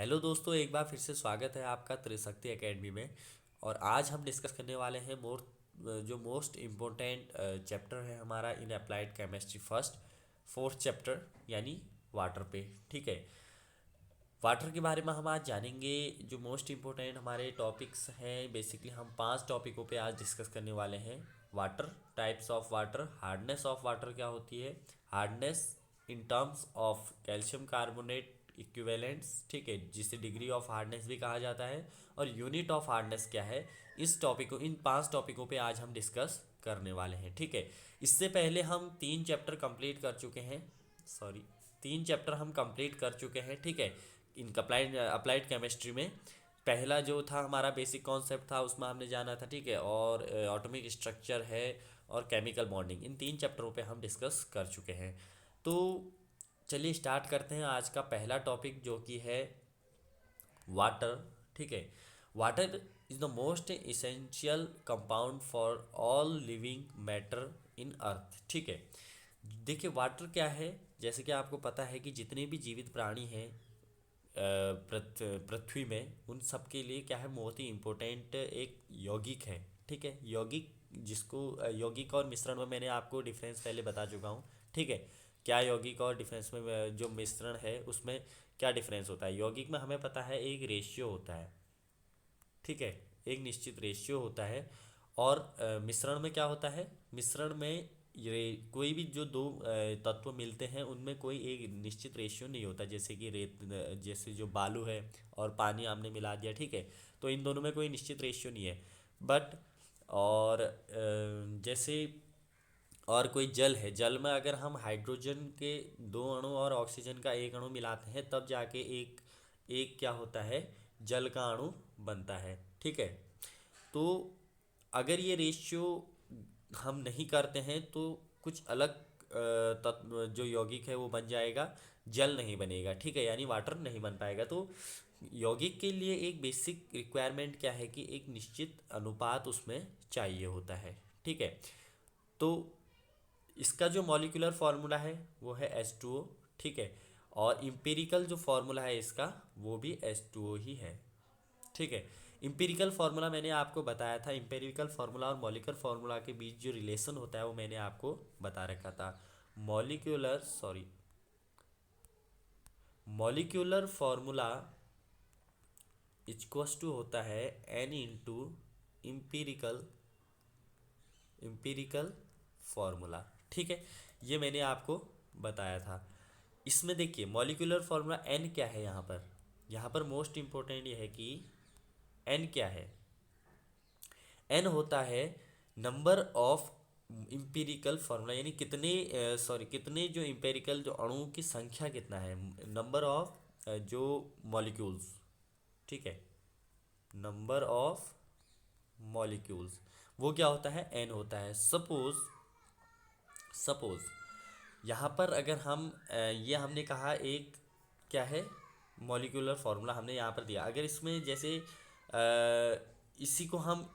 Hello दोस्तों, एक बार फिर से स्वागत है आपका त्रिशक्ति एकेडमी में। और आज हम डिस्कस करने वाले हैं जो मोस्ट इम्पोर्टेंट चैप्टर है हमारा in applied chemistry first fourth chapter यानी वाटर पे। ठीक है, वाटर के बारे में हम आज जानेंगे। जो मोस्ट इम्पोर्टेंट हमारे टॉपिक्स हैं, बेसिकली हम 5 टॉपिकों पे आज डिस्कस करने वाले हैं। Water, types of water, hardness of water क्या होती है, hardness in terms of calcium carbonate equivalents, ठीक है, जिसे डिग्री ऑफ हार्डनेस भी कहा जाता है, और यूनिट ऑफ हार्डनेस क्या है। इन 5 टॉपिकों पे आज हम डिस्कस करने वाले हैं। ठीक है, इससे पहले हम 3 चैप्टर कंप्लीट कर चुके हैं। सॉरी, 3 चैप्टर हम कंप्लीट कर चुके हैं। ठीक है, इन अप्लाइड केमिस्ट्री में पहला जो था हमारा बेसिक कॉन्सेप्ट था, उसमें हमने जाना था। ठीक है, और ऑटोमिक स्ट्रक्चर है और केमिकल बॉन्डिंग, इन 3 चैप्टरों पे हम डिस्कस कर चुके हैं। तो चलिए स्टार्ट करते हैं आज का पहला टॉपिक जो कि है वाटर। ठीक है, water is the most essential compound for all living matter in earth. ठीक है, देखिए वाटर क्या है। जैसे कि आपको पता है कि जितने भी जीवित प्राणी हैं पृथ्वी में, उन सब के लिए क्या है, बहुत ही इम्पोर्टेंट एक यौगिक है। ठीक है, यौगिक जिसको यौगिक और मिश्रण में मैंने आपको डिफरेंस पहले बता चुका हूँ। ठीक है, क्या यौगिक और डिफरेंस में जो मिश्रण है उसमें क्या डिफरेंस होता है। यौगिक में हमें पता है एक रेशियो होता है। ठीक है, एक निश्चित रेशियो होता है। और मिश्रण में क्या होता है, मिश्रण में ये कोई भी जो दो तत्व मिलते हैं उनमें कोई एक निश्चित रेशियो नहीं होता। जैसे कि रेत, जैसे जो बालू है और पानी हमने मिला दिया। ठीक है, तो इन दोनों में कोई निश्चित रेशियो नहीं है। बट और जैसे और कोई जल है, जल में अगर हम हाइड्रोजन के 2 अणु और ऑक्सीजन का 1 अणु मिलाते हैं तब जाके एक एक क्या होता है, जल का अणु बनता है। ठीक है, तो अगर ये रेशियो हम नहीं करते हैं तो कुछ अलग तत्व जो यौगिक है वो बन जाएगा, जल नहीं बनेगा। ठीक है, यानी वाटर नहीं बन पाएगा। तो यौगिक के लिए एक बेसिक रिक्वायरमेंट क्या है कि एक निश्चित अनुपात उसमें चाहिए होता है। ठीक है, तो इसका जो मॉलिक्यूलर फार्मूला है वो है H2O। ठीक है, और इम्पेरिकल जो फार्मूला है इसका वो भी H2O ही है। ठीक है, इम्पेरिकल फार्मूला मैंने आपको बताया था। इम्पेरिकल फार्मूला और मॉलिक्यूलर फार्मूला के बीच जो रिलेशन होता है वो मैंने आपको बता रखा था। Molecular sorry molecular formula equals to होता है N into empirical empirical formula. ठीक है, ये मैंने आपको बताया था। इसमें देखिए मॉलिक्यूलर फार्मूला एन क्या है। यहाँ पर मोस्ट इम्पोर्टेंट ये है कि एन क्या है। एन होता है नंबर ऑफ इम्पेरिकल फार्मूला, यानी कितने जो इम्पेरिकल जो अणुओं की संख्या कितना है, नंबर ऑफ जो मॉलिक्यूल्स। ठीक है, नंबर ऑफ मॉलिक्यूल्स वो क्या होता है, एन होता है। सपोज यहाँ पर अगर हम ये हमने कहा एक क्या है, मॉलिक्यूलर फार्मूला हमने यहाँ पर दिया। अगर इसमें जैसे इसी को हम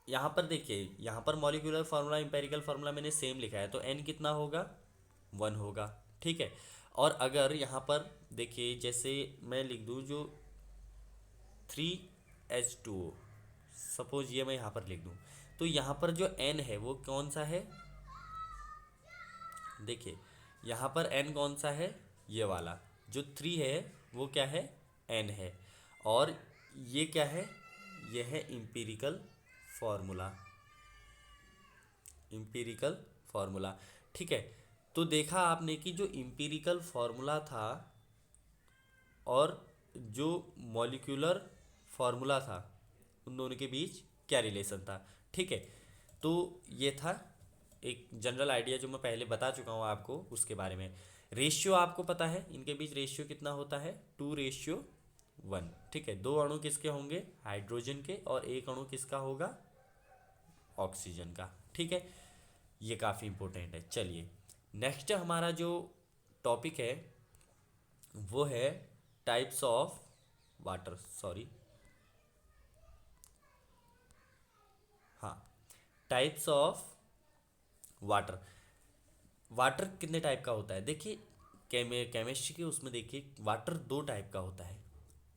यहाँ पर देखिए, यहाँ पर मॉलिक्यूलर फार्मूला एम्पेरिकल फार्मूला मैंने सेम लिखा है, तो एन कितना होगा, 1 होगा। ठीक है, और अगर यहाँ पर देखिए जैसे मैं लिख दूँ जो 3H2O, सपोज ये मैं यहाँ पर लिख दूँ, तो यहाँ पर जो एन है वो कौन सा है। देखिए यहाँ पर एन कौन सा है, ये वाला जो 3 है वो क्या है, एन है। और ये क्या है, ये है इम्पीरिकल फार्मूला, इम्पीरिकल फार्मूला। ठीक है, तो देखा आपने कि जो इम्पीरिकल फार्मूला था और जो मॉलिक्यूलर फार्मूला था उन दोनों के बीच क्या रिलेशन था। ठीक है, तो ये था एक जनरल आइडिया जो मैं पहले बता चुका हूँ आपको उसके बारे में। रेशियो आपको पता है, इनके बीच रेशियो कितना होता है, 2:1। ठीक है, 2 अणु किसके होंगे, हाइड्रोजन के, और 1 अणु किसका होगा, ऑक्सीजन का। ठीक है, ये काफ़ी इंपॉर्टेंट है। चलिए नेक्स्ट हमारा जो टॉपिक है वो है टाइप्स ऑफ वाटर। सॉरी, हाँ, टाइप्स ऑफ वाटर। वाटर कितने टाइप का होता है, देखिए केमिस्ट्री के उसमें देखिए वाटर 2 टाइप का होता है।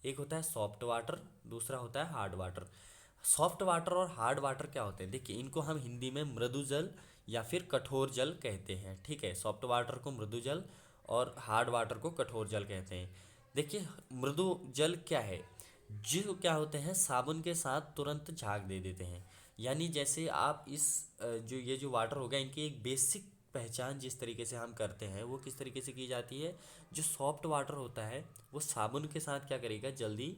एक होता है सॉफ्ट वाटर, दूसरा होता है हार्ड वाटर। सॉफ्ट वाटर और हार्ड वाटर क्या होते हैं, देखिए इनको हम हिंदी में मृदु जल या फिर कठोर जल कहते हैं, ठीक है। सॉफ्ट वाटर को मृदु जल और हार्ड वाटर को कठोर जल कहते हैं। देखिए मृदु जल क्या है, जो क्या होते हैं साबुन के साथ तुरंत झाग दे देते हैं। यानी जैसे आप इस जो ये जो वाटर होगा इनकी एक बेसिक पहचान जिस तरीके से हम करते हैं वो किस तरीके से की जाती है। जो सॉफ्ट वाटर होता है वो साबुन के साथ क्या करेगा, जल्दी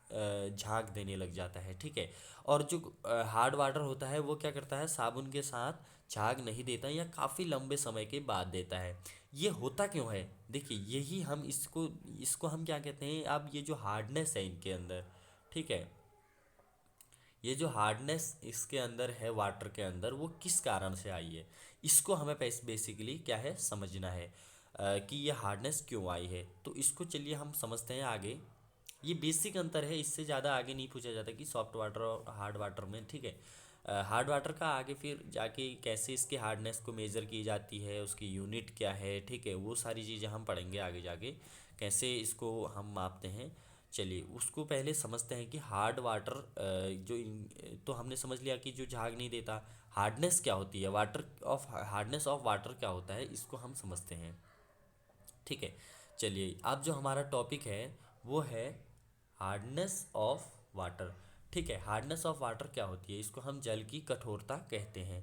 झाग देने लग जाता है, ठीक है। और जो हार्ड वाटर होता है वो क्या करता है, साबुन के साथ झाग नहीं देता या काफ़ी लंबे समय के बाद देता है। ये होता क्यों है, देखिए यही हम इसको इसको हम क्या कहते हैं, अब ये जो हार्डनेस है इनके अंदर, ठीक है, ये जो हार्डनेस इसके अंदर है वाटर के अंदर वो किस कारण से आई है, इसको हमें बेसिकली क्या है समझना है कि ये हार्डनेस क्यों आई है। तो इसको चलिए हम समझते हैं आगे। ये बेसिक अंतर है, इससे ज़्यादा आगे नहीं पूछा जाता कि सॉफ्ट वाटर और हार्ड वाटर में, ठीक है। हार्ड वाटर का आगे फिर जाके कैसे इसके हार्डनेस को मेज़र की जाती है, उसकी यूनिट क्या है, ठीक है, वो सारी चीज़ें हम पढ़ेंगे आगे जाके, कैसे इसको हम मापते हैं। चलिए उसको पहले समझते हैं कि हार्ड वाटर तो हमने समझ लिया कि जो झाग नहीं देता। हार्डनेस क्या होती है, हार्डनेस ऑफ वाटर क्या होता है, इसको हम समझते हैं, ठीक है। चलिए अब जो हमारा टॉपिक है वो है हार्डनेस ऑफ वाटर, ठीक है। हार्डनेस ऑफ वाटर क्या होती है, इसको हम जल की कठोरता कहते हैं।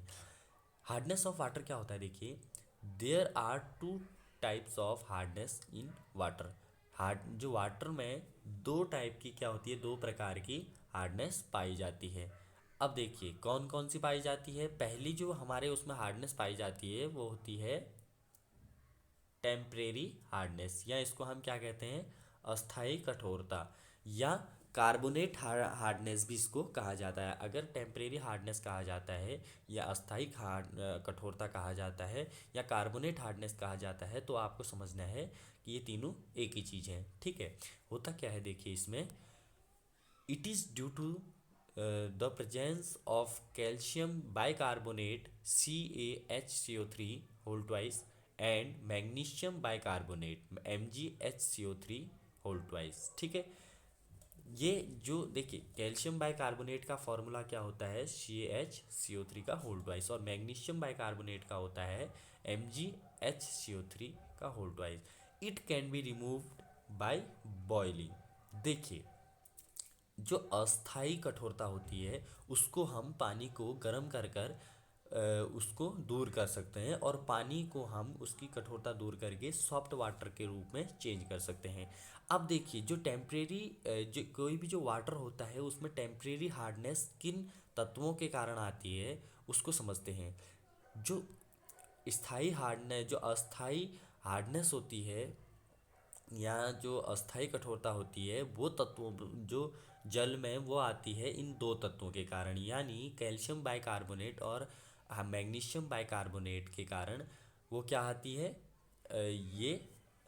हार्डनेस ऑफ वाटर क्या होता है, देखिए there are two types of hardness in water. Hard जो वाटर में दो टाइप की क्या होती है, दो प्रकार की हार्डनेस पाई जाती है। अब देखिए कौन कौन सी पाई जाती है। पहली जो हमारे उसमें हार्डनेस पाई जाती है वो होती है टेम्परेरी हार्डनेस, या इसको हम क्या कहते हैं, अस्थाई कठोरता, या कार्बोनेट हार्डनेस भी इसको कहा जाता है। अगर टेम्परेरी हार्डनेस कहा जाता है या अस्थाई कठोरता कहा जाता है या कार्बोनेट हार्डनेस कहा जाता है तो आपको समझना है कि ये तीनों एक ही चीज़ है, ठीक है। होता क्या है देखिए इसमें, it is due to the presence of calcium bicarbonate CaHCO3 whole twice and magnesium bicarbonate MgHCO3 whole twice, ठीक है। ये जो देखिए कैल्शियम बाइकार्बोनेट का फॉर्मूला क्या होता है, CaHCO3 का होल ट्वाइस, और मैग्नीशियम बाइकार्बोनेट का होता है MgHCO3 का whole twice. It can be removed by boiling. देखिए जो अस्थाई कठोरता होती है उसको हम पानी को गर्म कर कर उसको दूर कर सकते हैं, और पानी को हम उसकी कठोरता दूर करके सॉफ्ट वाटर के रूप में चेंज कर सकते हैं। अब देखिए जो टेम्परेरी जो कोई भी जो वाटर होता है उसमें टेम्परेरी हार्डनेस किन तत्वों के कारण आती है उसको समझते हैं। जो स्थाई हार्डनेस जो अस्थाई हार्डनेस होती है या जो अस्थाई कठोरता होती है वो तत्वों जो जल में वो आती है इन दो तत्वों के कारण, यानी कैल्शियम बाइकार्बोनेट और मैग्नीशियम बाइकार्बोनेट के कारण वो क्या आती है, ये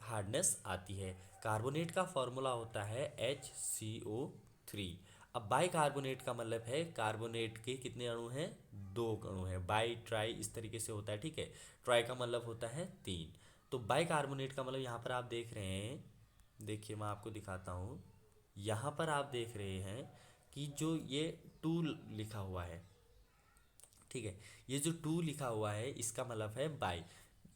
हार्डनेस आती है। कार्बोनेट का फॉर्मूला होता है HCO3। अब बाइकार्बोनेट का मतलब है कार्बोनेट के कितने अणु हैं, दो अणु हैं, बाई ट्राई इस तरीके से होता है, ठीक है। ट्राई का मतलब होता है तीन। तो बाइकार्बोनेट का मतलब यहाँ पर आप देख रहे हैं, देखिए मैं आपको दिखाता हूँ, यहाँ पर आप देख रहे हैं कि जो ये टू लिखा हुआ है, ठीक है, ये जो टू लिखा हुआ है इसका मतलब है बाई।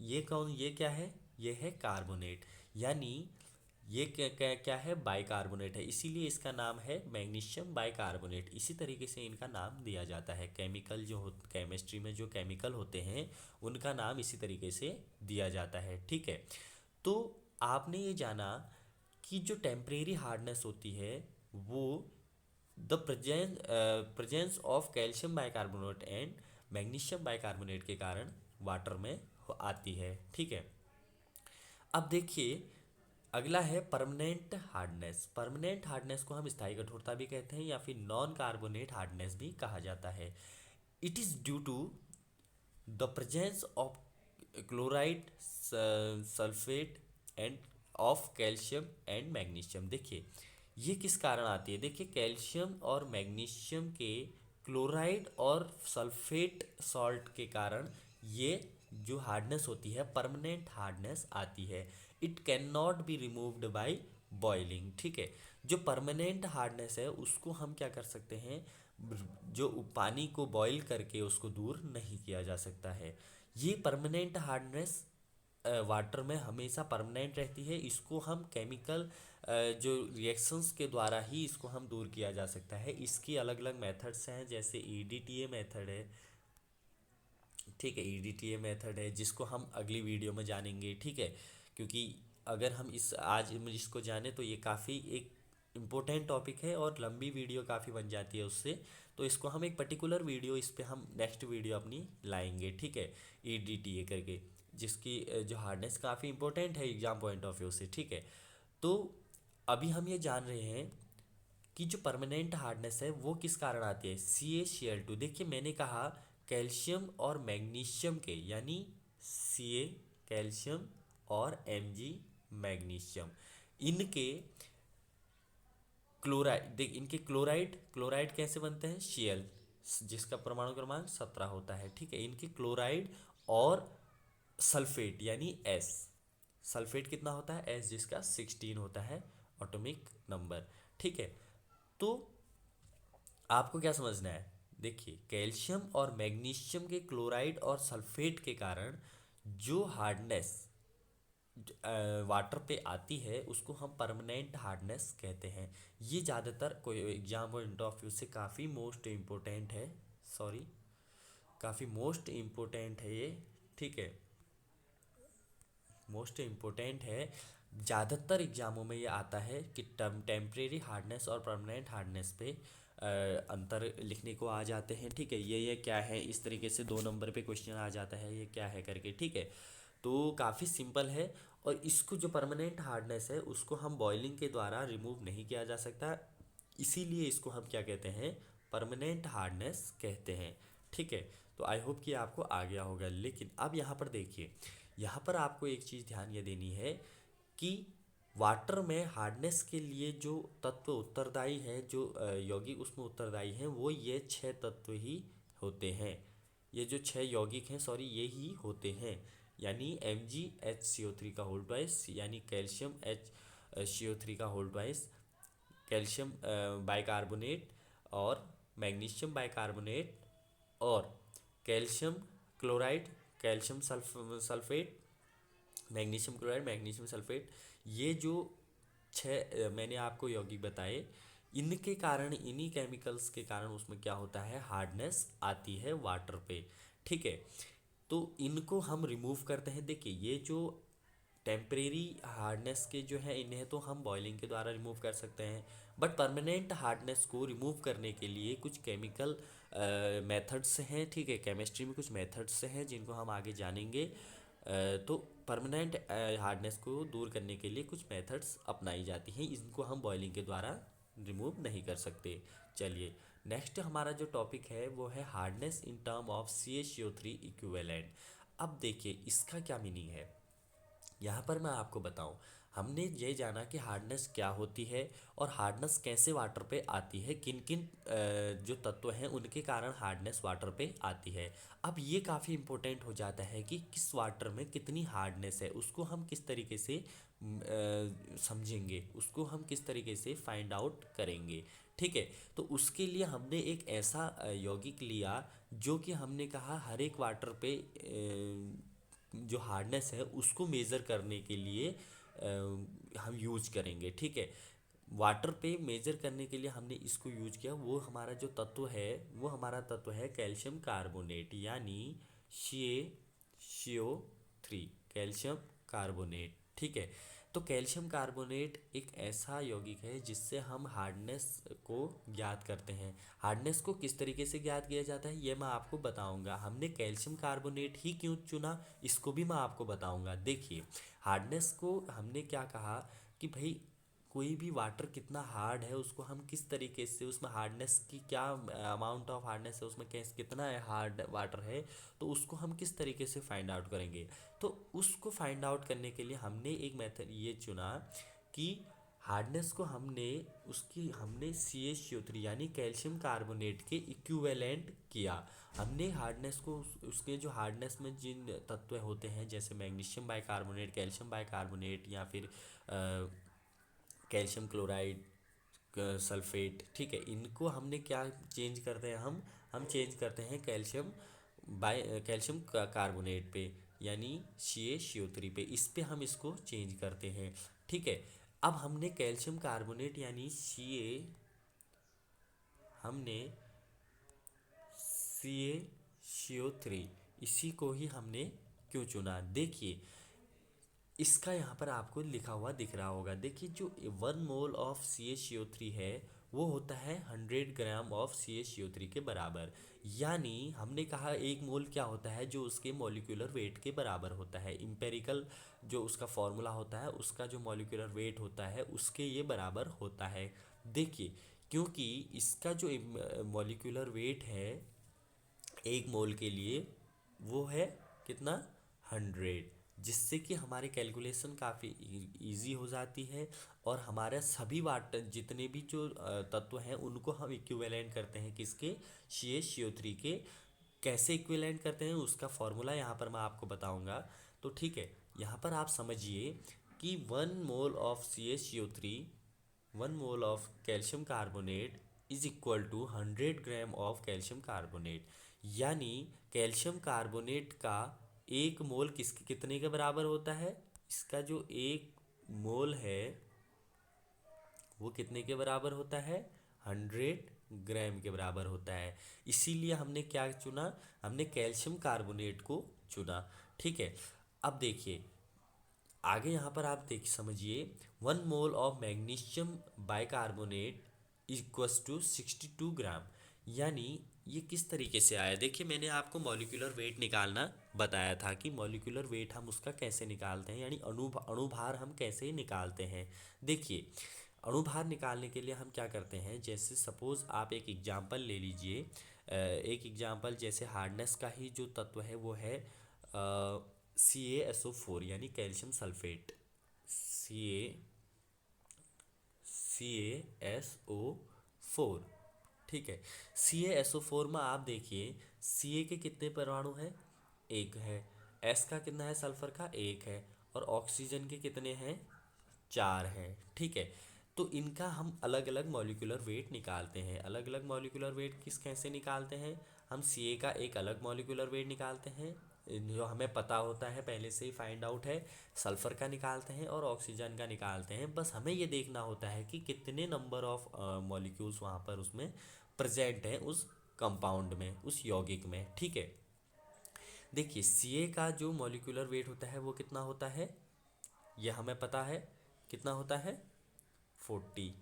ये क्या है, ये है कार्बोनेट, यानी ये क्या है, बाइकार्बोनेट है, इसीलिए इसका नाम है मैग्नीशियम बाइकार्बोनेट। इसी तरीके से इनका नाम दिया जाता है, केमिकल जो हो केमिस्ट्री में जो केमिकल होते हैं उनका नाम इसी तरीके से दिया जाता है, ठीक है। तो आपने ये जाना कि जो टेम्परेरी हार्डनेस होती है वो the presence of calcium bicarbonate and magnesium bicarbonate के कारण वाटर में आती है, ठीक है। अब देखिए अगला है परमानेंट हार्डनेस। परमानेंट हार्डनेस को हम स्थायी कठोरता भी कहते हैं या फिर नॉन कार्बोनेट हार्डनेस भी कहा जाता है। It is due to the presence of chloride sulphate and of calcium and magnesium. देखिए ये किस कारण आती है, देखिए कैल्शियम और मैग्नीशियम के क्लोराइड और सल्फेट सॉल्ट के कारण ये जो हार्डनेस होती है परमानेंट हार्डनेस आती है। It can not be removed by boiling. ठीक है, जो परमानेंट हार्डनेस है उसको हम क्या कर सकते हैं, जो पानी को बॉईल करके उसको दूर नहीं किया जा सकता है। ये परमानेंट हार्डनेस वाटर में हमेशा परमानेंट रहती है, इसको हम केमिकल जो रिएक्शंस के द्वारा ही इसको हम दूर किया जा सकता है। इसकी अलग अलग मेथड्स हैं, जैसे ईडीटीए मेथड है। ठीक है, ईडीटीए मेथड है जिसको हम अगली वीडियो में जानेंगे। ठीक है, क्योंकि अगर हम इस आज इसको जाने तो ये काफ़ी एक इम्पोर्टेंट टॉपिक है और लंबी वीडियो काफ़ी बन जाती है उससे। तो इसको हम एक पर्टिकुलर वीडियो, इस पे हम नेक्स्ट वीडियो अपनी लाएंगे। ठीक है, ईडीटीए करके, जिसकी जो हार्डनेस काफ़ी इंपॉर्टेंट है एग्जाम पॉइंट ऑफ व्यू से। ठीक है, तो अभी हम ये जान रहे हैं कि जो परमानेंट हार्डनेस है वो किस कारण आती है, CaCl2। देखिए मैंने कहा कैल्शियम और मैग्नीशियम के, यानी Ca कैल्शियम और Mg मैग्नीशियम, इनके क्लोराइड, देख इनके क्लोराइड, क्लोराइड कैसे बनते हैं, Cl, जिसका परमाणु क्रमांक 17 होता है। ठीक है, इनके क्लोराइड और सल्फेट यानी S, सल्फेट कितना होता है, S, जिसका 16 होता है एटॉमिक नंबर। ठीक है, तो आपको क्या समझना है, देखिए कैल्शियम और मैग्नीशियम के क्लोराइड और सल्फेट के कारण जो हार्डनेस वाटर पे आती है उसको हम परमानेंट हार्डनेस कहते हैं। ये ज़्यादातर कोई एग्जाम पॉइंट ऑफ व्यू से काफ़ी मोस्ट इम्पोर्टेंट है, सॉरी, काफ़ी मोस्ट इम्पोर्टेंट है ये। ठीक है, मोस्ट इम्पोर्टेंट है, ज़्यादातर एग्जामों में ये आता है कि टेम्परेरी हार्डनेस और परमानेंट हार्डनेस पे अंतर लिखने को आ जाते हैं। ठीक है, ये क्या है, इस तरीके से 2 नंबर पे क्वेश्चन आ जाता है ये क्या है करके। ठीक है, तो काफ़ी सिंपल है। और इसको जो परमानेंट हार्डनेस है उसको हम बॉइलिंग के द्वारा रिमूव नहीं किया जा सकता, इसीलिए इसको हम क्या कहते हैं, परमानेंट हार्डनेस कहते हैं। ठीक है, तो आई होप कि आपको आ गया होगा। लेकिन अब यहाँ पर देखिए, यहाँ पर आपको एक चीज़ ध्यान ये देनी है कि वाटर में हार्डनेस के लिए जो तत्व उत्तरदायी है, जो यौगिक उसमें उत्तरदायी हैं, वो ये 6 तत्व ही होते हैं। ये जो 6 यौगिक हैं, सॉरी, ये ही होते हैं, यानी MgHCO3 का होल ट्वाइस, यानी कैल्शियम HCO3 का होल ट्वाइस, कैल्शियम बाइकार्बोनेट और मैग्नीशियम बाइकार्बोनेट और calcium chloride, calcium sulphate, magnesium chloride, magnesium sulphate. ये जो 6 मैंने आपको यौगिक बताए, इनके कारण, इन्हीं केमिकल्स के कारण उसमें क्या होता है, हार्डनेस आती है वाटर पे। ठीक है, तो इनको हम रिमूव करते हैं। देखिए ये जो टेम्परेरी हार्डनेस के जो है, इन्हें तो हम बॉइलिंग के द्वारा रिमूव कर सकते हैं, बट परमानेंट हार्डनेस को रिमूव करने के लिए कुछ केमिकल मेथड्स हैं। ठीक है, केमिस्ट्री में कुछ मेथड्स हैं जिनको हम आगे जानेंगे। तो परमानेंट हार्डनेस को दूर करने के लिए कुछ मेथड्स अपनाई जाती हैं, इनको हम बॉइलिंग के द्वारा रिमूव नहीं कर सकते। चलिए नेक्स्ट हमारा जो टॉपिक है वो है hardness in term of CaCO3 equivalent. अब देखिए इसका क्या मीनिंग है, यहाँ पर मैं आपको बताऊं, हमने ये जाना कि हार्डनेस क्या होती है और हार्डनेस कैसे वाटर पे आती है, किन किन जो तत्व हैं उनके कारण हार्डनेस वाटर पे आती है। अब ये काफ़ी इंपॉर्टेंट हो जाता है कि किस वाटर में कितनी हार्डनेस है, उसको हम किस तरीके से समझेंगे, उसको हम किस तरीके से फाइंड आउट करेंगे। ठीक है, तो उसके लिए हमने एक ऐसा यौगिक लिया जो कि हमने कहा हर एक वाटर पे जो हार्डनेस है उसको मेज़र करने के लिए हम यूज करेंगे। ठीक है, वाटर पे मेज़र करने के लिए हमने इसको यूज किया। वो हमारा जो तत्व है, वो हमारा तत्व है कैल्शियम कार्बोनेट, यानी CaCO3, कैल्शियम कार्बोनेट। ठीक है, तो कैल्शियम कार्बोनेट एक ऐसा यौगिक है जिससे हम हार्डनेस को ज्ञात करते हैं। हार्डनेस को किस तरीके से ज्ञात किया जाता है ये मैं आपको बताऊंगा। हमने कैल्शियम कार्बोनेट ही क्यों चुना, इसको भी मैं आपको बताऊंगा। देखिए हार्डनेस को हमने क्या कहा कि भाई कोई भी वाटर कितना हार्ड है उसको हम किस तरीके से, उसमें हार्डनेस की क्या अमाउंट ऑफ हार्डनेस है, उसमें कैस कितना है हार्ड वाटर है, तो उसको हम किस तरीके से फाइंड आउट करेंगे। तो उसको फाइंड आउट करने के लिए हमने एक मेथड ये चुना कि हार्डनेस को हमने CaCO3 यानी कैल्शियम कार्बोनेट के इक्विवेलेंट किया। हमने हार्डनेस को उसके जो हार्डनेस में जिन तत्व होते हैं, जैसे मैग्नीशियम बाइकार्बोनेट, कैल्शियम बाइकार्बोनेट, या फिर कैल्शियम क्लोराइड, सल्फेट, ठीक है, इनको हमने क्या चेंज करते हैं, हम चेंज करते हैं कैल्शियम कार्बोनेट पे, यानी CaCO3 पे, इस पे हम इसको चेंज करते हैं। ठीक है, अब हमने कैल्शियम कार्बोनेट यानी हमने CaCO3 इसी को ही हमने क्यों चुना, देखिए इसका यहाँ पर आपको लिखा हुआ दिख रहा होगा। देखिए जो 1 मोल ऑफ CaCO3 है वो होता है 100 ग्राम ऑफ CaCO3 के बराबर। यानी हमने कहा 1 मोल क्या होता है, जो उसके मॉलिक्यूलर वेट के बराबर होता है। इम्पेरिकल जो उसका फॉर्मूला होता है, उसका जो मॉलिक्यूलर वेट होता है उसके ये बराबर होता है। देखिए क्योंकि इसका जो मॉलिक्यूलर वेट है 1 मोल के लिए वो है कितना, 100, जिससे कि हमारी कैलकुलेशन काफ़ी इजी हो जाती है। और हमारे सभी वाटर जितने भी जो तत्व हैं उनको हम इक्विवेलेंट करते हैं किसके, CaCO3 के। कैसे इक्विवेलेंट करते हैं उसका फॉर्मूला यहाँ पर मैं आपको बताऊँगा। तो ठीक है, यहाँ पर आप समझिए कि 1 mole of CaCO3, 1 mole of calcium carbonate is equal to 100 gram of calcium carbonate. यानी कैल्शियम कार्बोनेट का 1 मोल कितने के बराबर होता है, इसका जो 1 मोल है वो कितने के बराबर होता है, 100 ग्राम के बराबर होता है। इसीलिए हमने क्या चुना, हमने कैल्शियम कार्बोनेट को चुना। ठीक है, अब देखिए आगे यहाँ पर आप देख समझिए, 1 mole of magnesium bicarbonate equals to 62 gram. यानी ये किस तरीके से आया, देखिए मैंने आपको मॉलिक्यूलर वेट निकालना बताया था कि मॉलिक्यूलर वेट हम उसका कैसे निकालते हैं, यानी अणुभार हम कैसे निकालते हैं। देखिए अणुभार निकालने के लिए हम क्या करते हैं, जैसे सपोज़ आप एक एग्जांपल ले लीजिए, एक एग्जांपल जैसे हार्डनेस का ही जो तत्व है वो है CaSO4 यानी कैल्शियम सल्फेट, CaSO4। ठीक है, CaSO4 में आप देखिए Ca के कितने परमाणु हैं, एक है, S का कितना है, सल्फर का एक है, और ऑक्सीजन के कितने हैं, 4 हैं। ठीक है, तो इनका हम अलग अलग मॉलिक्यूलर वेट निकालते हैं। अलग अलग मॉलिक्यूलर वेट कैसे निकालते हैं, हम Ca का एक अलग मॉलिक्यूलर वेट निकालते हैं जो हमें पता होता है, पहले से ही फाइंड आउट है। सल्फ़र का निकालते हैं और ऑक्सीजन का निकालते हैं। बस हमें ये देखना होता है कि कितने नंबर ऑफ मॉलिक्यूल्स वहाँ पर उसमें प्रेजेंट हैं उस कंपाउंड में, उस यौगिक में। ठीक है, देखिए Ca का जो मॉलिक्यूलर वेट होता है वो कितना होता है, ये हमें पता है कितना होता है, 40।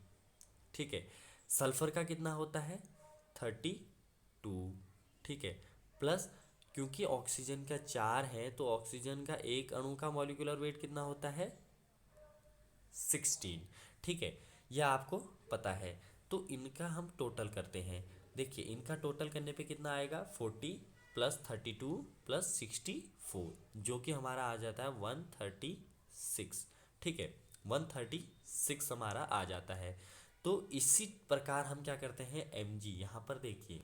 ठीक है, सल्फ़र का कितना होता है, 32। ठीक है, प्लस क्योंकि ऑक्सीजन का 4 है तो ऑक्सीजन का एक अणु का मॉलिक्यूलर वेट कितना होता है, 16। ठीक है, यह आपको पता है। तो इनका हम टोटल करते हैं। देखिए इनका टोटल करने पे कितना आएगा, 40 प्लस 32 प्लस 64, जो कि हमारा आ जाता है 136। ठीक है, 136 हमारा आ जाता है। तो इसी प्रकार हम क्या करते हैं, Mg यहाँ पर देखिए,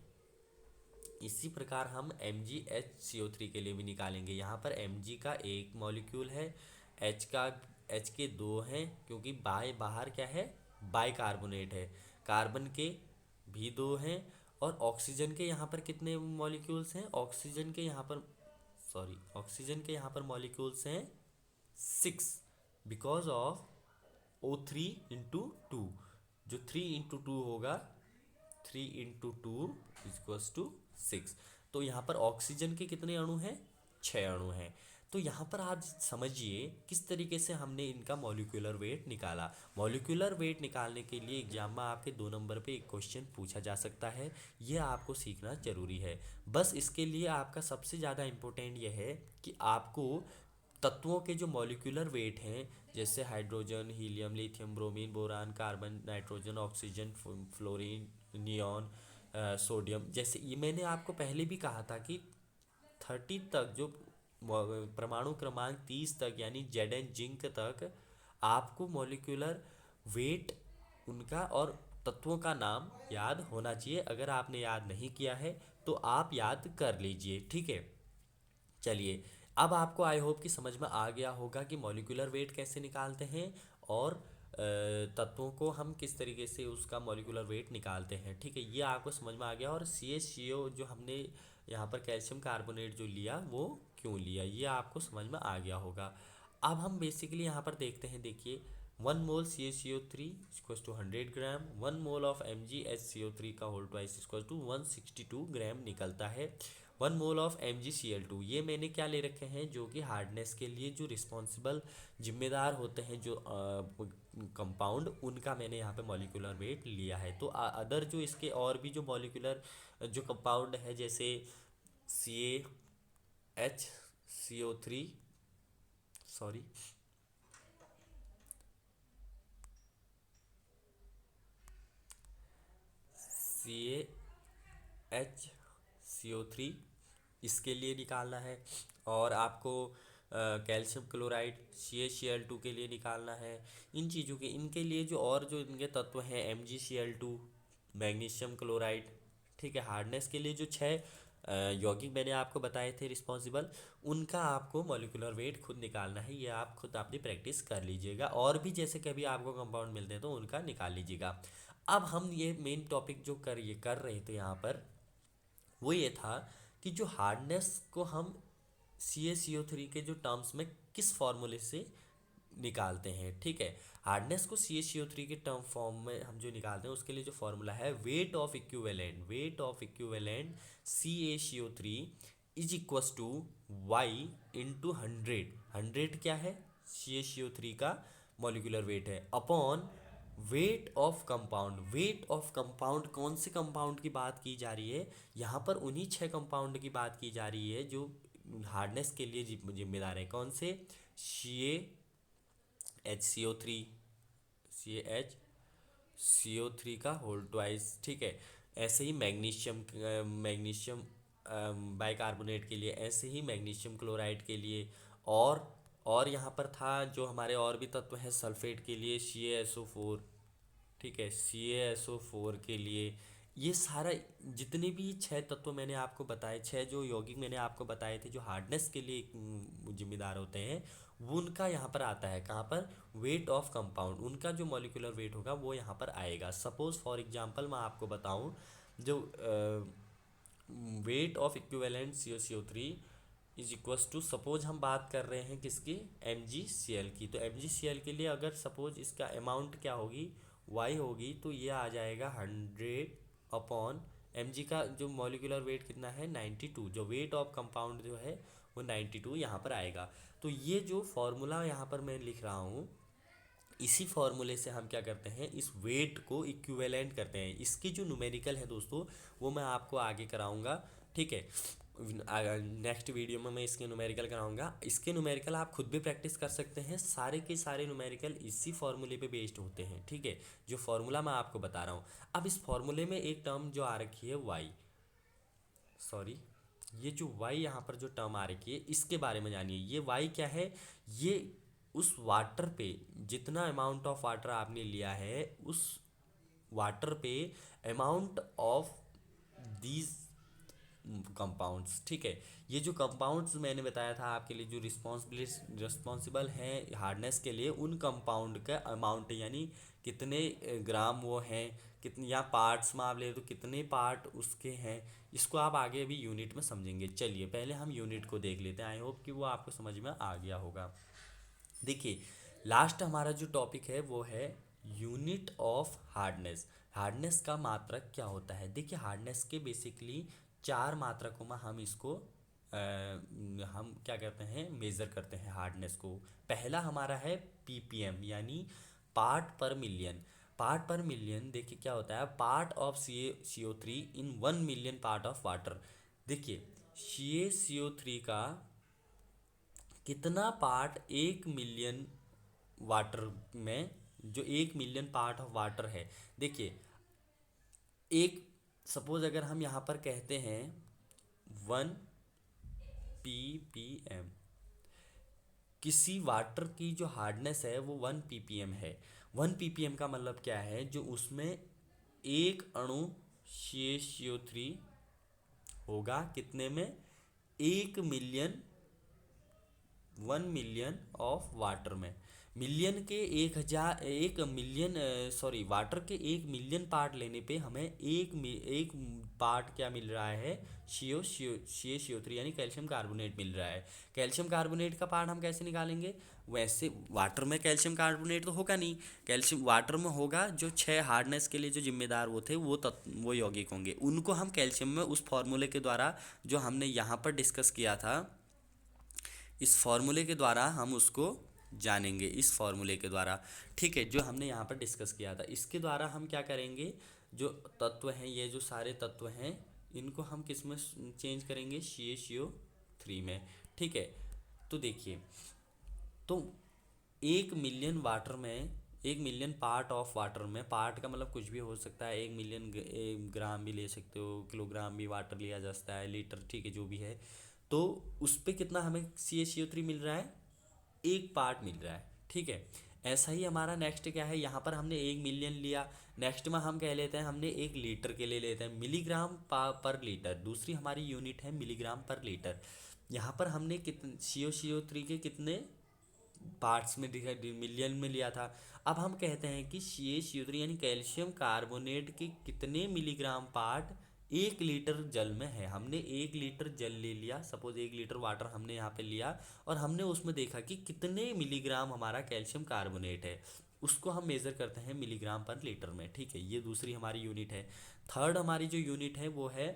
इसी प्रकार हम MgHCO3 के लिए भी निकालेंगे। यहाँ पर Mg का एक मॉलिक्यूल है, H के 2 हैं, क्योंकि बाहर क्या है, बाई कार्बोनेट है। कार्बन के भी 2 हैं, और ऑक्सीजन के यहाँ पर कितने मॉलिक्यूल्स हैं, ऑक्सीजन के यहाँ पर मॉलिक्यूल्स हैं 6, बिकॉज ऑफ O3 × 2, जो 3 × 2 होगा, 3 × 2 इक्वल्स टू 6। तो यहाँ पर ऑक्सीजन के कितने अणु हैं, 6 अणु हैं। तो यहाँ पर आप समझिए किस तरीके से हमने इनका मॉलिक्यूलर वेट निकाला। मॉलिक्यूलर वेट निकालने के लिए एग्जाम में आपके 2 नंबर पे एक क्वेश्चन पूछा जा सकता है, ये आपको सीखना जरूरी है। बस इसके लिए आपका सबसे ज़्यादा इम्पोर्टेंट यह है कि आपको तत्वों के जो मॉलिक्यूलर वेट हैं, जैसे hydrogen, helium, lithium, bromine, boron, carbon, nitrogen, oxygen, fluorine, neon, sodium, जैसे ये मैंने आपको पहले भी कहा था कि 30 तक जो परमाणु क्रमांक 30 तक यानी Zn जिंक तक आपको मॉलिक्यूलर वेट उनका और तत्वों का नाम याद होना चाहिए। अगर आपने याद नहीं किया है तो आप याद कर लीजिए। ठीक है, चलिए अब आपको आई होप कि समझ में आ गया होगा कि मॉलिक्यूलर वेट कैसे निकालते हैं और तत्वों को हम किस तरीके से उसका मॉलिक्यूलर वेट निकालते हैं, ठीक है, ये आपको समझ में आ गया। और CaCO जो हमने यहाँ पर कैल्शियम कार्बोनेट जो लिया वो क्यों लिया, ये आपको समझ में आ गया होगा। अब हम बेसिकली यहाँ पर देखते हैं, देखिए 1 mole CaCO3 equals to 100 gram, 1 mole of MgHCO3 का whole twice equals to 162 gram निकलता है। 1 मोल ऑफ MgCl2, ये मैंने क्या ले रखे हैं, जो कि हार्डनेस के लिए जो रिस्पॉन्सिबल जिम्मेदार होते हैं जो कंपाउंड, उनका मैंने यहाँ पे मॉलिक्यूलर वेट लिया है। तो अदर जो इसके और भी जो मॉलिक्यूलर जो कंपाउंड है, जैसे CaHCO3 सॉरी CaHCO3 इसके लिए निकालना है। और आपको कैल्शियम क्लोराइड CaCl2 के लिए निकालना है। इन चीज़ों के इनके लिए जो और जो इनके तत्व हैं MgCl2, मैग्नीशियम क्लोराइड, ठीक है, हार्डनेस के लिए जो 6 यौगिक मैंने आपको बताए थे रिस्पॉन्सिबल, उनका आपको मॉलिक्यूलर वेट खुद निकालना है। ये आप खुद अपनी प्रैक्टिस कर लीजिएगा, और भी जैसे कभी आपको कंपाउंड मिलते हैं तो उनका निकाल लीजिएगा। अब हम ये मेन टॉपिक जो कर रहे थे यहाँ पर, वो ये था कि जो हार्डनेस को हम CaCO3 के जो टर्म्स में किस फॉर्मूले से निकालते हैं, ठीक है। हार्डनेस को CaCO3 के टर्म फॉर्म में हम जो निकालते हैं, उसके लिए जो फॉर्मूला है weight of equivalent CaCO3 is equals to Y into 100। 100 क्या है, CaCO3 का मॉलिक्यूलर वेट है, अपॉन वेट ऑफ कंपाउंड कौन से कंपाउंड की बात की जा रही है, यहाँ पर उन्हीं 6 कंपाउंड की बात की जा रही है जो हार्डनेस के लिए जिम्मेदार है। कौन से, CaHCO3 का होल ट्वाइस, ठीक है। ऐसे ही मैग्नीशियम बाइकार्बोनेट के लिए, ऐसे ही मैग्नीशियम क्लोराइड के लिए, और यहाँ पर था जो हमारे और भी तत्व हैं सल्फेट के लिए CaSO4, ठीक है, CaSO4 के लिए। ये सारा जितने भी 6 तत्व मैंने आपको बताए, 6 जो यौगिक मैंने आपको बताए थे जो हार्डनेस के लिए जिम्मेदार होते हैं, वो उनका यहाँ पर आता है कहाँ पर, वेट ऑफ कंपाउंड, उनका जो मॉलिक्यूलर वेट होगा वो यहाँ पर आएगा। सपोज फॉर एग्जांपल मैं आपको बताऊँ, जो weight of equivalent CaCO3 is equals to, suppose हम बात कर रहे हैं किसकी, MgCl की, तो MgCl के लिए अगर सपोज इसका अमाउंट क्या होगी, y होगी, तो ये आ जाएगा 100 अपॉन Mg का जो मॉलिक्यूलर वेट कितना है 92, जो वेट ऑफ कंपाउंड जो है वो 92 यहाँ पर आएगा। तो ये जो फॉर्मूला यहाँ पर मैं लिख रहा हूँ, इसी फॉर्मूले से हम क्या करते हैं, इस वेट को इक्विवेलेंट करते हैं। इसकी जो न्यूमेरिकल है दोस्तों, वो मैं आपको आगे कराऊंगा, ठीक है, नेक्स्ट वीडियो में मैं इसके न्यूमेरिकल कराऊंगा। इसके न्यूमेरिकल आप खुद भी प्रैक्टिस कर सकते हैं, सारे के सारे न्यूमेरिकल इसी फॉर्मूले पे बेस्ड होते हैं, ठीक है, जो फॉर्मूला मैं आपको बता रहा हूँ। अब इस फॉर्मूले में एक टर्म जो आ रखी है ये जो y यहाँ पर जो टर्म आ रखी है, इसके बारे में जानिए। ये y क्या है, ये उस वाटर पे जितना अमाउंट ऑफ वाटर आपने लिया है, उस वाटर पे अमाउंट ऑफ दीज कंपाउंड्स, ठीक है। ये जो कंपाउंड्स मैंने बताया था आपके लिए जो रिस्पॉन्सिबल हैं हार्डनेस के लिए, उन कंपाउंड का अमाउंट, यानी कितने ग्राम वो हैं, कितने, या पार्ट्स में आप ले तो कितने पार्ट उसके हैं, इसको आप आगे अभी यूनिट में समझेंगे। चलिए पहले हम यूनिट को देख लेते हैं, आई होप कि वो आपको समझ में आ गया होगा। देखिए लास्ट हमारा जो टॉपिक है वो है यूनिट ऑफ हार्डनेस। हार्डनेस का मात्रक क्या होता है, देखिए हार्डनेस के बेसिकली 4 मात्रकों में हम इसको हम क्या करते हैं, मेज़र करते हैं हार्डनेस को। पहला हमारा है ppm, यानी पार्ट पर मिलियन। पार्ट पर मिलियन देखिए क्या होता है, part of CaCO3 in 1 million part of water. देखिए CaCO3 का कितना पार्ट 1 मिलियन वाटर में, जो 1 मिलियन पार्ट ऑफ वाटर है, देखिए एक सपोज अगर हम यहाँ पर कहते हैं 1 ppm, किसी वाटर की जो हार्डनेस है वो 1 ppm है। 1 ppm का मतलब क्या है, जो उसमें एक अणु CaCO3 होगा कितने में, 1 मिलियन 1 मिलियन ऑफ वाटर में। मिलियन के 1,000 1 मिलियन सॉरी वाटर के 1 मिलियन पार्ट लेने पे हमें एक पार्ट क्या मिल रहा है, CO3 यानी कैल्शियम कार्बोनेट मिल रहा है। कैल्शियम कार्बोनेट का पार्ट हम कैसे निकालेंगे, वैसे वाटर में कैल्शियम कार्बोनेट तो होगा नहीं, कैल्शियम वाटर में होगा, जो 6 हार्डनेस के लिए जो जिम्मेदार वो थे वो यौगिक होंगे, उनको हम कैल्शियम में उस फॉर्मूले के द्वारा जो हमने यहाँ पर डिस्कस किया था, इस फॉर्मूले के द्वारा हम उसको जानेंगे, इस फॉर्मूले के द्वारा, ठीक है, जो हमने यहाँ पर डिस्कस किया था, इसके द्वारा हम क्या करेंगे, जो तत्व हैं, ये जो सारे तत्व हैं, इनको हम किस में चेंज करेंगे, CaCO3 में, ठीक है। तो देखिए, तो 1 मिलियन वाटर में, 1 मिलियन पार्ट ऑफ वाटर में, पार्ट का मतलब कुछ भी हो सकता है, 1 मिलियन ग्राम भी ले सकते हो, किलोग्राम भी वाटर लिया जा सकता है, लीटर, ठीक है, जो भी है। तो उस पे कितना हमें CaCO3 मिल रहा है, एक पार्ट मिल रहा है, ठीक है। ऐसा ही हमारा नेक्स्ट क्या है, यहाँ पर हमने 1 मिलियन लिया, नेक्स्ट में हम कह लेते हैं, हमने 1 लीटर के लिए लेते हैं, मिलीग्राम पर लीटर, दूसरी हमारी यूनिट है मिलीग्राम पर लीटर। यहाँ पर हमने कितने CO3 के कितने पार्ट्स में मिलियन में लिया था। अब हम कहते हैं कि CaCO3 यानी कैल्शियम कार्बोनेट के कितने मिलीग्राम पार्ट 1 लीटर जल में है। हमने 1 लीटर जल ले लिया, सपोज 1 लीटर वाटर हमने यहाँ पे लिया, और हमने उसमें देखा कि कितने मिलीग्राम हमारा कैल्शियम कार्बोनेट है, उसको हम मेज़र करते हैं मिलीग्राम पर लीटर में, ठीक है। ये दूसरी हमारी यूनिट है। थर्ड हमारी जो यूनिट है वो है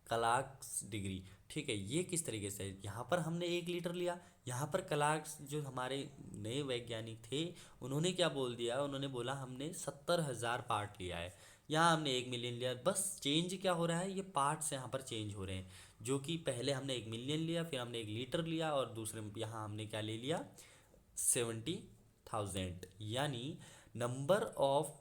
कलाक्स डिग्री, ठीक है। ये किस तरीके से, यहाँ पर हमने 1 लीटर लिया, यहाँ पर कलाक्स जो हमारे नए वैज्ञानिक थे उन्होंने क्या बोल दिया, उन्होंने बोला हमने 70,000 पार्ट लिया है, यहाँ हमने 1 मिलियन लिया। बस चेंज क्या हो रहा है, ये पार्ट्स यहाँ पर चेंज हो रहे हैं, जो कि पहले हमने 1 मिलियन लिया, फिर हमने 1 लीटर लिया, और दूसरे यहाँ हमने क्या ले लिया, 70,000, यानी number of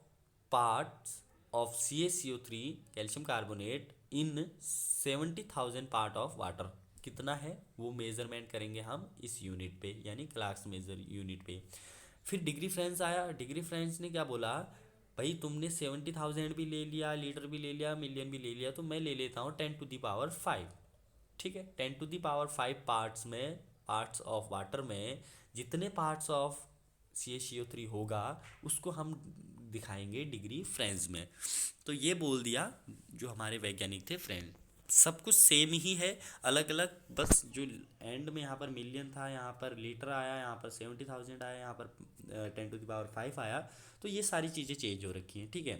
parts of CaCO3 calcium carbonate in 70,000 part of water कितना है, वो मेज़रमेंट करेंगे हम इस यूनिट पे, यानी क्लास मेजर यूनिट पे। फिर डिग्री फ्रेंच आया, डिग्री फ्रेंच ने क्या बोला, भाई तुमने 70,000 भी ले लिया, लीटर भी ले लिया, मिलियन भी ले लिया, तो मैं ले लेता हूँ 10⁵, ठीक है। 10⁵ पार्ट्स में, पार्ट्स ऑफ वाटर में जितने पार्ट्स ऑफ CaCO3 होगा उसको हम दिखाएंगे डिग्री फ्रेंच में। तो ये बोल दिया जो हमारे वैज्ञानिक थे फ्रेंच, सब कुछ सेम ही है, अलग अलग, बस जो एंड में यहाँ पर मिलियन था, यहाँ पर लीटर आया, यहाँ पर 70,000 आया, यहाँ पर 10⁵ आया, तो ये सारी चीज़ें चेंज हो रखी हैं, ठीक है।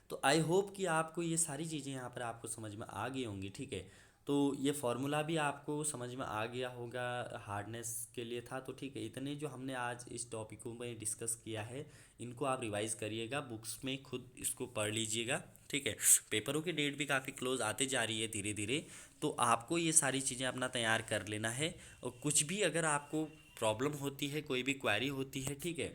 तो आई होप कि आपको ये सारी चीज़ें यहाँ पर आपको समझ में आ गई होंगी, ठीक है। तो ये फॉर्मूला भी आपको समझ में आ गया होगा, हार्डनेस के लिए था, तो ठीक है। इतने जो हमने आज इस टॉपिकों में डिस्कस किया है, इनको आप रिवाइज़ करिएगा, बुक्स में खुद इसको पढ़ लीजिएगा, ठीक है। पेपरों की डेट भी काफ़ी क्लोज आते जा रही है धीरे धीरे, तो आपको ये सारी चीज़ें अपना तैयार कर लेना है। और कुछ भी अगर आपको प्रॉब्लम होती है, कोई भी क्वेरी होती है, ठीक है,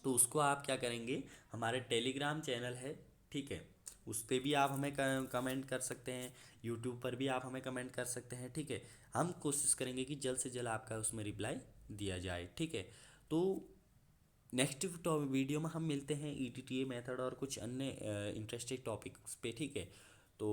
तो उसको आप क्या करेंगे, हमारे टेलीग्राम चैनल है, ठीक है, उस पर भी आप हमें कमेंट कर सकते हैं, यूट्यूब पर भी आप हमें कमेंट कर सकते हैं, ठीक है। हम कोशिश करेंगे कि जल्द से जल्द आपका उसमें रिप्लाई दिया जाए, ठीक है। तो नेक्स्ट वीडियो में हम मिलते हैं ETTA मेथड और कुछ अन्य इंटरेस्टिंग टॉपिक्स पे, ठीक है। तो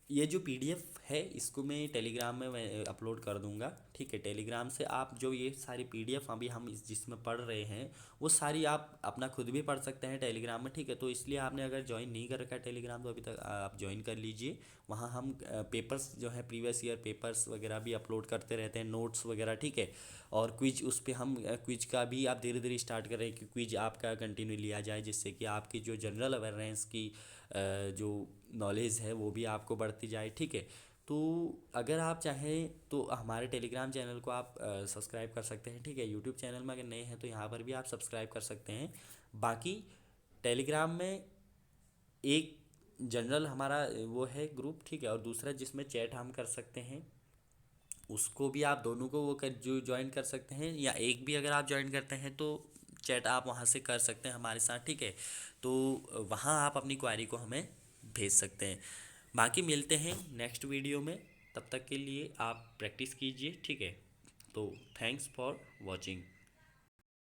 ये जो PDF है इसको मैं टेलीग्राम में मैं अपलोड कर दूंगा, ठीक है। टेलीग्राम से आप जो ये सारी PDF अभी हम जिसमें पढ़ रहे हैं वो सारी आप अपना खुद भी पढ़ सकते हैं टेलीग्राम में, ठीक है। तो इसलिए आपने अगर ज्वाइन नहीं कर रखा है टेलीग्राम, तो अभी तक आप ज्वाइन कर लीजिए। वहाँ हम पेपर्स जो है, प्रीवियस ईयर पेपर्स वगैरह भी अपलोड करते रहते हैं, नोट्स वगैरह, ठीक है। और क्विज, उस पर हम क्विज का भी आप धीरे धीरे स्टार्ट करें कि क्विज आपका कंटिन्यू लिया जाए, जिससे कि आपकी जो जनरल अवेयरनेस की जो नॉलेज है वो भी आपको बढ़ती जाए, ठीक है। तो अगर आप चाहें तो हमारे टेलीग्राम चैनल को आप सब्सक्राइब कर सकते हैं, ठीक है। यूट्यूब चैनल में अगर नए हैं तो यहाँ पर भी आप सब्सक्राइब कर सकते हैं। बाकी टेलीग्राम में एक जनरल हमारा वो है ग्रुप, ठीक है, और दूसरा जिसमें चैट हम कर सकते हैं, उसको भी आप दोनों को वो जो ज्वाइन कर सकते हैं, या एक भी अगर आप ज्वाइन करते हैं तो चैट आप वहाँ से कर सकते हैं हमारे साथ, ठीक है। तो वहाँ आप अपनी क्वारी को हमें भेज सकते हैं। बाकी मिलते हैं नेक्स्ट वीडियो में, तब तक के लिए आप प्रैक्टिस कीजिए, ठीक है। तो थैंक्स फॉर वॉचिंग।